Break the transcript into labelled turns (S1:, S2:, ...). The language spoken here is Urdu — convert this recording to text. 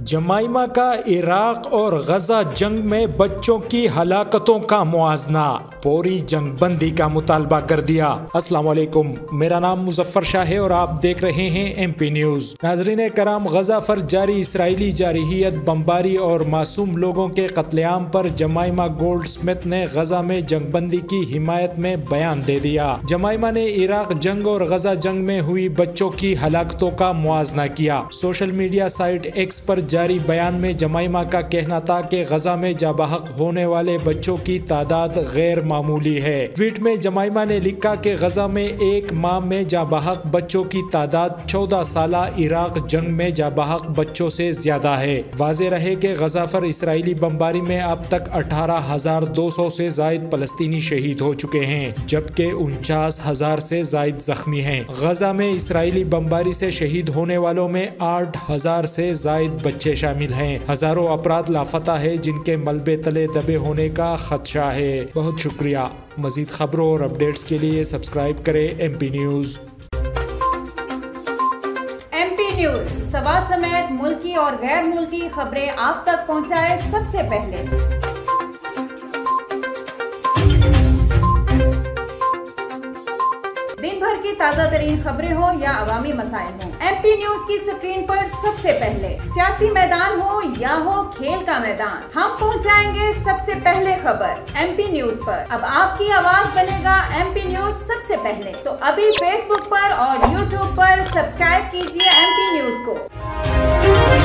S1: جمائما کا عراق اور غزہ جنگ میں بچوں کی ہلاکتوں کا موازنہ، پوری جنگ بندی کا مطالبہ کر دیا۔ السلام علیکم، میرا نام مظفر شاہ ہے اور آپ دیکھ رہے ہیں ایم پی نیوز۔ ناظرین کرام، غزہ پر جاری اسرائیلی جارحیت، بمباری اور معصوم لوگوں کے قتل عام پر جمائما گولڈ سمتھ نے غزہ میں جنگ بندی کی حمایت میں بیان دے دیا۔ جمائما نے عراق جنگ اور غزہ جنگ میں ہوئی بچوں کی ہلاکتوں کا موازنہ کیا۔ سوشل میڈیا سائٹ ایکس پر جاری بیان میں جمائما کا کہنا تھا کہ غزہ میں جاں بحق ہونے والے بچوں کی تعداد غیر معمولی ہے۔ ٹویٹ میں جمائما نے لکھا کہ غزہ میں ایک ماہ میں جاں بحق بچوں کی تعداد 14 سالہ عراق جنگ میں جاں بحق بچوں سے زیادہ ہے۔ واضح رہے کہ غزہ پر اسرائیلی بمباری میں اب تک 18,200 سے زائد فلسطینی شہید ہو چکے ہیں، جبکہ 49,000 سے زائد زخمی ہیں۔ غزہ میں اسرائیلی بمباری سے شہید ہونے والوں میں 8,000 سے زائد بچے شامل ہیں۔ ہزاروں افراد لاپتہ ہیں جن کے ملبے تلے دبے ہونے کا خدشہ ہے۔ بہت شکریہ۔ مزید خبروں اور اپڈیٹس کے لیے سبسکرائب کریں M P news.
S2: M P news Swat سمیت ملکی اور غیر ملکی خبریں آپ تک پہنچائے سب سے پہلے۔ دن بھر کی تازہ ترین خبریں ہوں یا عوامی مسائل ہوں، ایم پی نیوز کی سکرین پر سب سے پہلے۔ سیاسی میدان ہو یا ہو کھیل کا میدان، ہم پہنچائیں گے سب سے پہلے خبر ایم پی نیوز پر۔ اب آپ کی آواز بنے گا ایم پی نیوز سب سے پہلے، تو ابھی فیس بک پر اور یوٹیوب پر سبسکرائب کیجیے ایم پی نیوز کو۔